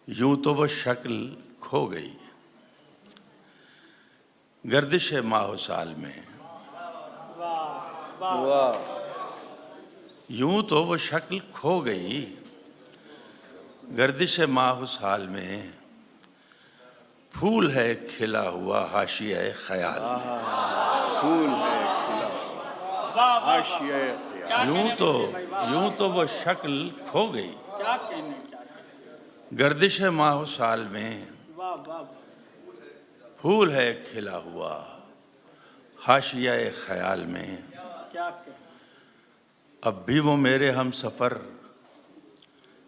यूं तो वो शक्ल खो गई गर्दिश माह साल में। यूं तो वो शक्ल खो गई गर्दिश माह साल में। फूल है खिला हुआ हाशिया ख्याल में। फूल है खिला हुआ हाशिया ख्याल। यूं तो वो शक्ल खो गई गर्दिश माह साल में। फूल है खिला हुआ हाशिया ख्याल में। अब भी वो मेरे हम सफ़र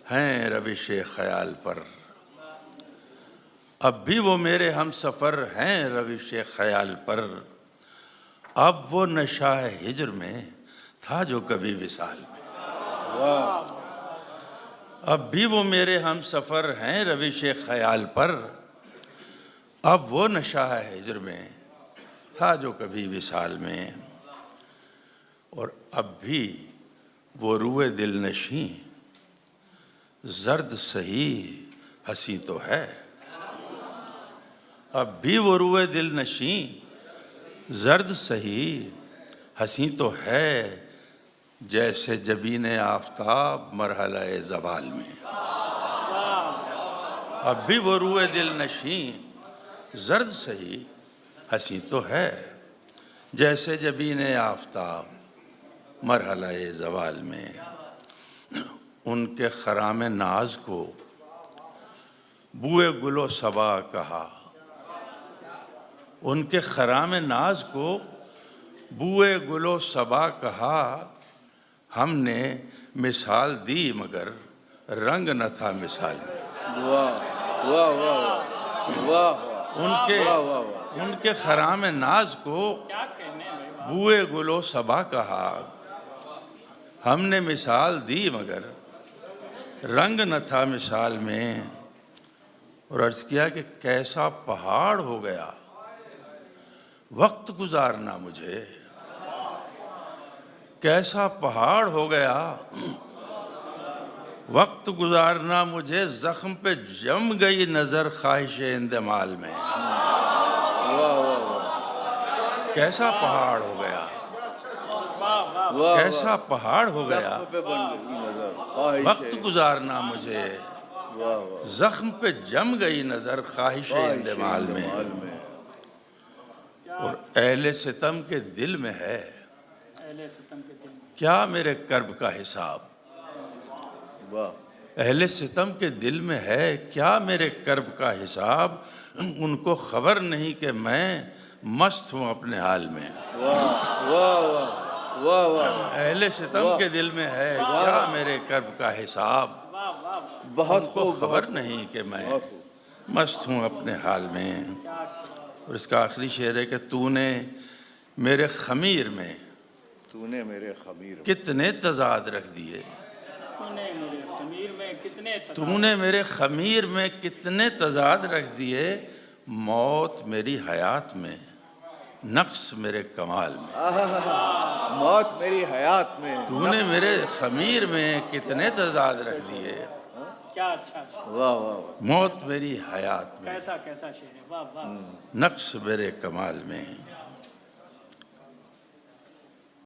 हैं रविश ख्याल पर। अब भी वो मेरे हम सफ़र हैं रविश ख्याल पर। अब वो नशा हिज्र में था जो कभी विसाल में। अब भी वो मेरे हम सफ़र हैं रविश ख्याल पर। अब वो नशा हिज्र में था जो कभी विसाल में। और अब भी वो रूए दिल नशी जर्द सही हंसी तो है। अब भी वो रूए दिल नशी जर्द सही हंसी तो है। जैसे जबीने आफताब मरहला-ए ज़वाल में। अब भी वो रूए दिल नशी जर्द सही हंसी तो है। जैसे जबीने आफताब मरहला-ए ज़वाल में। उनके खराम नाज को बूए गुलो सबा कहा। उनके खराम नाज को बूए गुलो सबा कहा। हमने मिसाल दी मगर रंग न था मिसाल में। वाह वाह वाह वाह। उनके खराम नाज को बूए गुलो सबा कहा। हमने मिसाल दी मगर रंग न था मिसाल में। और अर्ज़ किया कि कैसा पहाड़ हो गया वक्त गुजारना मुझे। कैसा पहाड़ हो गया वक्त गुजारना मुझे। ज़ख्म पे जम गई नज़र ख्वाहिश इंदमाल में। कैसा पहाड़ हो गया कैसा पहाड़ हो गया वक्त गुजारना मुझे। ज़ख्म पे जम गई नज़र ख्वाहिश इंदमाल में। और अहले सितम के दिल में है क्या मेरे कर्ब का हिसाब। अहले सितम के दिल में है क्या मेरे कर्ब का हिसाब। उनको खबर नहीं कि मैं मस्त हूँ अपने हाल में। अहले सितम के दिल में है क्या मेरे कर्ब का हिसाब। उनको खबर नहीं कि मैं मस्त हूँ अपने हाल में। और इसका आखिरी शेर है कि तूने मेरे खमीर में कितने तजाद रख दिए। तूने मेरे खमीर में कितने तजाद रख दिए। मौत मेरी हयात में नक्स मेरे कमाल में। मौत मेरी हयात में तूने मेरे खमीर में कितने तजाद रख दिए। क्या अच्छा। वाह वाह। मौत मेरी हयात में कैसा कैसा शेर है। वाह वाह। नक्स मेरे कमाल में।